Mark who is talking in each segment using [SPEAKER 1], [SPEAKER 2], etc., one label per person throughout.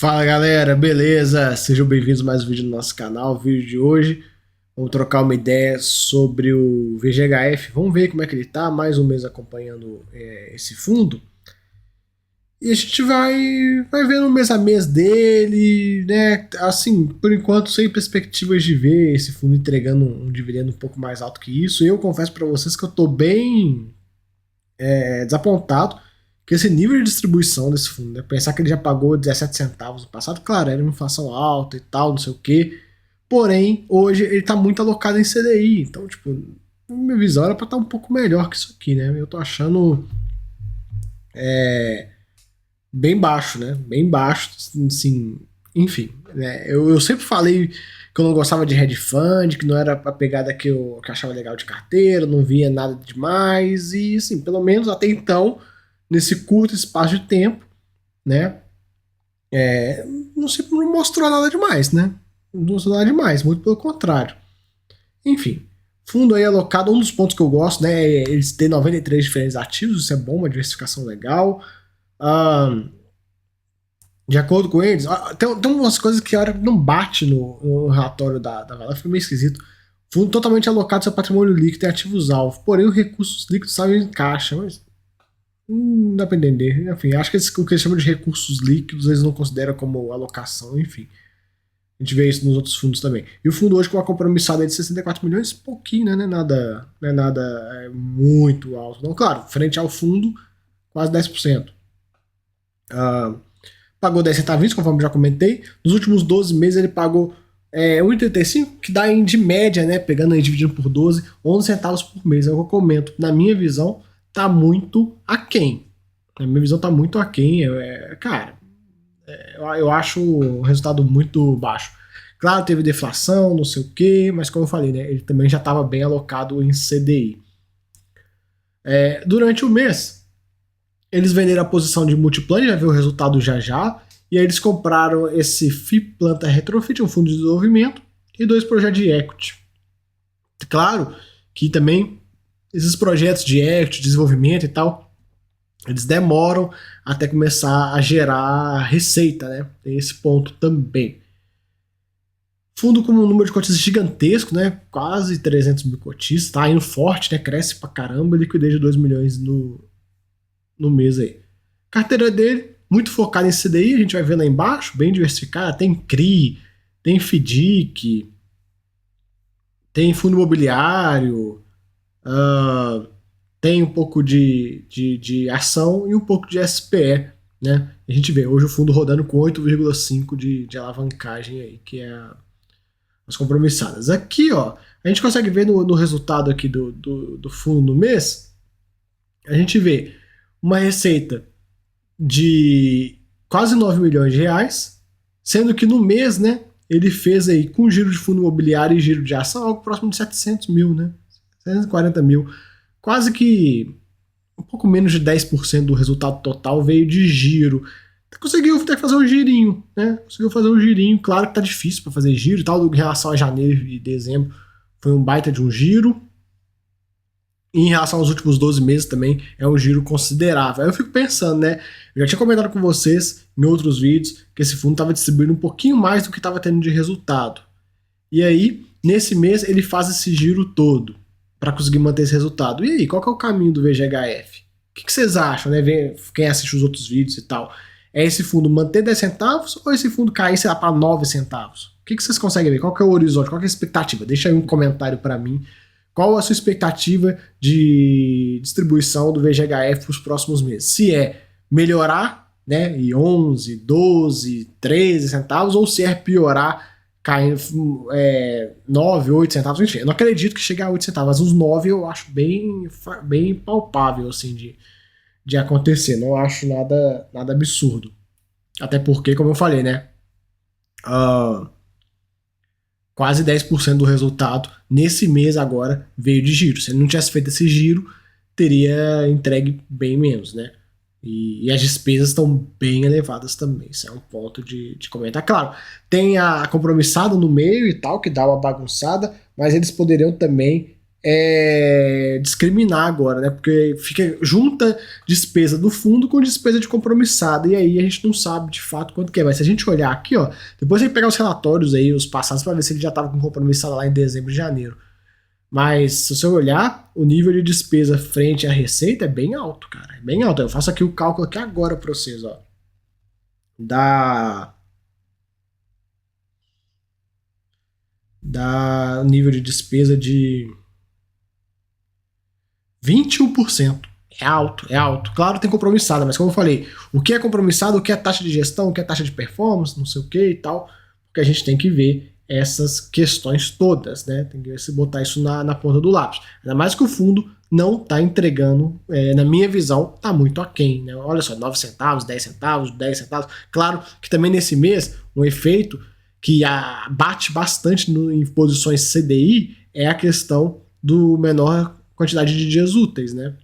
[SPEAKER 1] Fala galera, beleza? Sejam bem-vindos a mais um vídeo no nosso canal. O vídeo de hoje, vamos trocar uma ideia sobre o VGHF. Vamos ver como é que ele tá, mais um mês acompanhando esse fundo. E a gente vai vendo o mês a mês dele, né? Assim, por enquanto, sem perspectivas de ver esse fundo entregando um dividendo um pouco mais alto que isso. Eu confesso para vocês que eu tô bem desapontado que esse nível de distribuição desse fundo, né? Pensar que ele já pagou 17 centavos no passado, claro, era uma inflação alta e tal, não sei o quê. Porém, hoje ele está muito alocado em CDI. Então, tipo, minha visão era para estar um pouco melhor que isso aqui, né? Eu tô achando bem baixo, né? Bem baixo, assim, enfim. Né? Eu sempre falei que eu não gostava de hedge fund, que não era a pegada que eu achava legal de carteira, não via nada demais. E, assim, pelo menos até então, nesse curto espaço de tempo, né? Não mostrou nada demais, né? Não mostrou nada demais, muito pelo contrário. Enfim, fundo aí alocado, um dos pontos que eu gosto, né? É eles têm 93 diferentes ativos, isso é bom, uma diversificação legal. De acordo com eles, tem umas coisas que a hora não bate no relatório da Vela, foi meio esquisito. Fundo totalmente alocado seu patrimônio líquido e ativos-alvo, porém os recursos líquidos saem em caixa, mas não dá pra entender. Enfim, acho que o que eles chamam de recursos líquidos eles não consideram como alocação, enfim. A gente vê isso nos outros fundos também. E o fundo hoje com uma compromissada de 64 milhões, pouquinho, né? Não é nada muito alto. Não, claro, frente ao fundo, quase 10%. Pagou 10 centavinhos, conforme já comentei. Nos últimos 12 meses ele pagou 1,35, que dá de média, né? Pegando aí, dividindo por 12, 11 centavos por mês. É o que eu comento. Na minha visão, tá muito aquém. Na minha visão, tá muito aquém. Cara, eu acho o resultado muito baixo. Claro, teve deflação, não sei o quê, mas como eu falei, né, ele também já estava bem alocado em CDI. Durante o mês, eles venderam a posição de Multiplan, já viu o resultado já, e aí eles compraram esse FIP Planta Retrofit, um fundo de desenvolvimento, e 2 projetos de equity. Claro que também esses projetos de equity, desenvolvimento e tal, eles demoram até começar a gerar receita, né? Tem esse ponto também. Fundo com um número de cotistas gigantesco, né? Quase 300 mil cotistas, tá indo forte, né? Cresce pra caramba, liquidez de 2 milhões no mês aí. Carteira dele, muito focada em CDI, a gente vai ver lá embaixo, bem diversificada, tem CRI, tem FDIC, tem fundo imobiliário, tem um pouco de ação e um pouco de SPE, né? A gente vê hoje o fundo rodando com 8,5 de alavancagem aí, que é as compromissadas. Aqui, ó, a gente consegue ver no resultado aqui do fundo no mês, a gente vê uma receita de quase 9 milhões de reais, sendo que no mês, né, ele fez aí com giro de fundo imobiliário e giro de ação algo próximo de 700 mil, né? 740 mil. Quase que um pouco menos de 10% do resultado total veio de giro. Conseguiu até fazer um girinho, né? Conseguiu fazer um girinho. Claro que tá difícil para fazer giro e tal. Em relação a janeiro e dezembro, foi um baita de um giro. E em relação aos últimos 12 meses também é um giro considerável. Aí eu fico pensando, né? Eu já tinha comentado com vocês em outros vídeos que esse fundo estava distribuindo um pouquinho mais do que estava tendo de resultado. E aí, nesse mês, ele faz esse giro todo para conseguir manter esse resultado. E aí, qual que é o caminho do VGHF? O que vocês acham, né? Quem assiste os outros vídeos e tal. É esse fundo manter 10 centavos ou esse fundo cair, sei lá, para 9 centavos? O que vocês conseguem ver? Qual que é o horizonte? Qual que é a expectativa? Deixa aí um comentário para mim. Qual a sua expectativa de distribuição do VGHF para os próximos meses? Se é melhorar, né, e 11, 12, 13 centavos, ou se é piorar, caindo 9, 8 centavos, enfim. Eu não acredito que chegue a 8 centavos, mas os 9 eu acho bem palpável, assim, de acontecer. Não acho nada absurdo. Até porque, como eu falei, né, quase 10% do resultado nesse mês agora veio de giro. Se ele não tivesse feito esse giro, teria entregue bem menos, né? E as despesas estão bem elevadas também. Isso é um ponto de comentar. Claro, tem a compromissada no meio e tal, que dá uma bagunçada, mas eles poderiam também discriminar agora, né? Porque junta despesa do fundo com despesa de compromissada, e aí a gente não sabe de fato quanto que é. Mas se a gente olhar aqui, ó, depois a gente pegar os relatórios aí, os passados, para ver se ele já estava com compromissada lá em dezembro e janeiro. Mas se você olhar, o nível de despesa frente à receita é bem alto, cara. É bem alto. Eu faço aqui o cálculo aqui agora para vocês, ó. Dá nível de despesa de 21%. É alto, é alto. Claro, tem compromissada, mas como eu falei, o que é compromissado, o que é taxa de gestão, o que é taxa de performance, não sei o que e tal, porque a gente tem que ver essas questões todas, né? Tem que se botar isso na ponta do lápis. Ainda mais que o fundo não está entregando, na minha visão, está muito aquém, né? Olha só, 9 centavos, 10 centavos, 10 centavos. Claro que também nesse mês, um efeito que bate bastante em posições CDI é a questão do menor quantidade de dias úteis, né?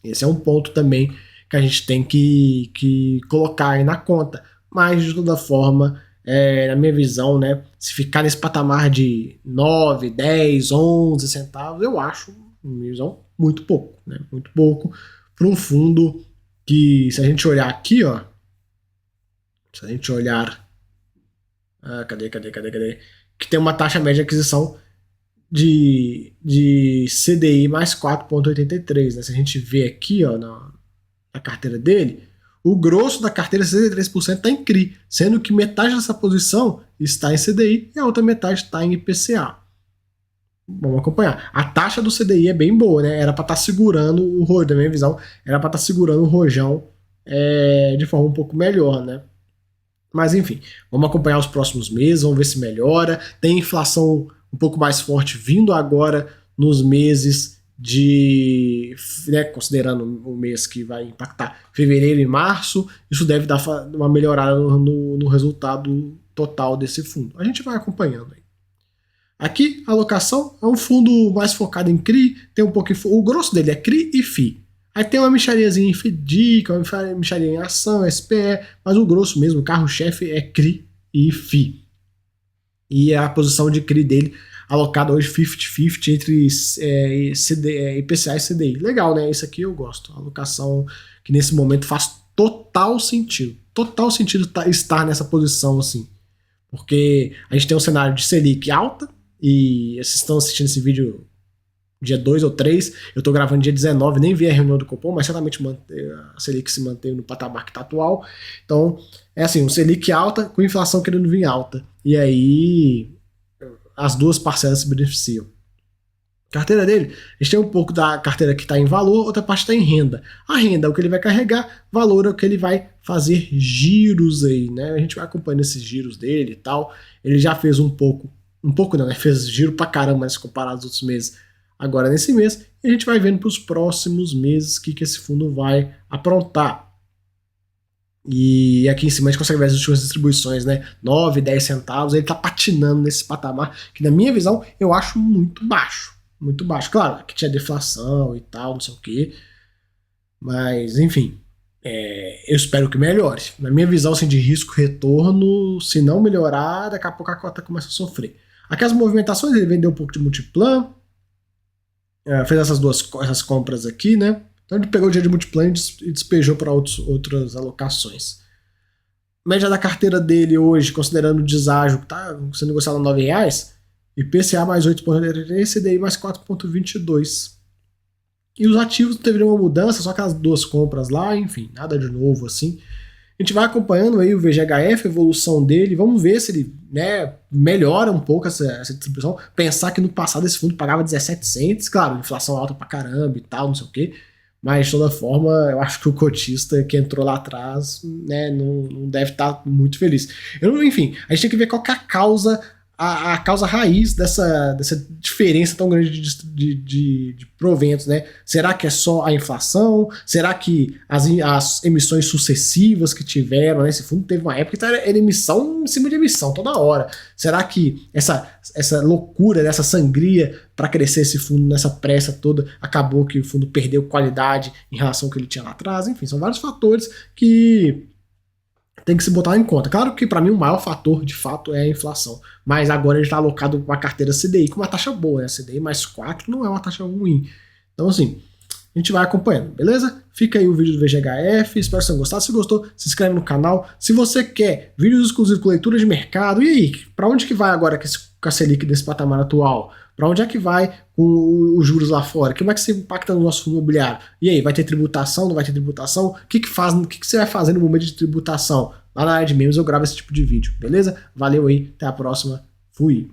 [SPEAKER 1] Esse é um ponto também que a gente tem que colocar aí na conta. Mas, de toda forma, na minha visão, né, se ficar nesse patamar de 9, 10, 11 centavos, eu acho, na minha visão, muito pouco, né? Muito pouco para um fundo que, se a gente olhar aqui, ó, se a gente olhar, cadê? Que tem uma taxa média de aquisição de CDI mais 4,83, né? Se a gente vê aqui, ó, na carteira dele, o grosso da carteira, 63%, está em CRI, sendo que metade dessa posição está em CDI e a outra metade está em IPCA. Vamos acompanhar. A taxa do CDI é bem boa, né? Era para estar segurando o rojão, da minha visão, era para estar segurando o rojão de forma um pouco melhor, né? Mas enfim, vamos acompanhar os próximos meses, vamos ver se melhora. Tem inflação um pouco mais forte vindo agora nos meses de, né, considerando o mês que vai impactar fevereiro e março, isso deve dar uma melhorada no resultado total desse fundo. A gente vai acompanhando aí. Aqui, a alocação é um fundo mais focado em CRI, tem um pouco, o grosso dele é CRI e FI. Aí tem uma mixariazinha em FDIC, uma mixaria em ação, SPE, mas o grosso mesmo, o carro-chefe é CRI e FI. E a posição de CRI dele alocada hoje 50-50 entre IPCA e CDI. Legal, né? Isso aqui eu gosto. A alocação que nesse momento faz total sentido. Total sentido estar nessa posição assim. Porque a gente tem um cenário de Selic alta, e vocês estão assistindo esse vídeo dia 2 ou 3, eu estou gravando dia 19, nem vi a reunião do Copom, mas certamente a Selic se manteve no patamar que está atual. Então, é assim, um Selic alta com inflação querendo vir alta. E aí, as duas parcelas se beneficiam. Carteira dele, a gente tem um pouco da carteira que está em valor, outra parte está em renda. A renda é o que ele vai carregar, valor é o que ele vai fazer giros aí, né? A gente vai acompanhando esses giros dele e tal. Ele já fez um pouco não, né? Fez giro pra caramba, mas comparado aos outros meses, agora nesse mês, e a gente vai vendo para os próximos meses o que esse fundo vai aprontar. E aqui em cima a gente consegue ver as últimas distribuições, né? 9, 10 centavos, ele tá patinando nesse patamar, que na minha visão eu acho muito baixo. Muito baixo. Claro, que tinha deflação e tal, não sei o quê. Mas, enfim, eu espero que melhore. Na minha visão, assim, de risco-retorno, se não melhorar, daqui a pouco a cota começa a sofrer. Aqui as movimentações, ele vendeu um pouco de Multiplan, fez essas compras aqui, né? Então ele pegou o dinheiro de Multiplan e despejou para outras alocações. Média da carteira dele hoje, considerando o deságio que está sendo negociado a R$9, IPCA mais 8,83, CDI mais 4,22. E os ativos não teve nenhuma mudança, só aquelas duas compras lá, enfim, nada de novo assim. A gente vai acompanhando aí o VGHF, a evolução dele, vamos ver se ele, né, melhora um pouco essa distribuição. Pensar que no passado esse fundo pagava 17 cents, claro, inflação alta pra caramba e tal, não sei o quê. Mas, de toda forma, eu acho que o cotista que entrou lá atrás, né, não deve estar muito feliz. Enfim, a gente tem que ver qual que é a causa raiz dessa diferença tão grande de proventos, né? Será que é só a inflação? Será que as emissões sucessivas que tiveram, né? Esse fundo teve uma época que era emissão em cima de emissão toda hora. Será que essa loucura, essa sangria para crescer esse fundo nessa pressa toda, acabou que o fundo perdeu qualidade em relação ao que ele tinha lá atrás? Enfim, são vários fatores que tem que se botar em conta. Claro que para mim o maior fator de fato é a inflação, mas agora ele está alocado com a carteira CDI com uma taxa boa, né? CDI mais 4 não é uma taxa ruim. Então assim, a gente vai acompanhando, beleza? Fica aí o vídeo do VGHF, espero que você tenha gostado. Se gostou, se inscreve no canal. Se você quer vídeos exclusivos com leitura de mercado, e aí, para onde que vai agora com a Selic desse patamar atual? Para onde é que vai com os juros lá fora? Como é que isso impacta no nosso fundo imobiliário? E aí, vai ter tributação, não vai ter tributação? O que você vai fazer no momento de tributação? Lá na área de memes eu gravo esse tipo de vídeo, beleza? Valeu aí, até a próxima, fui!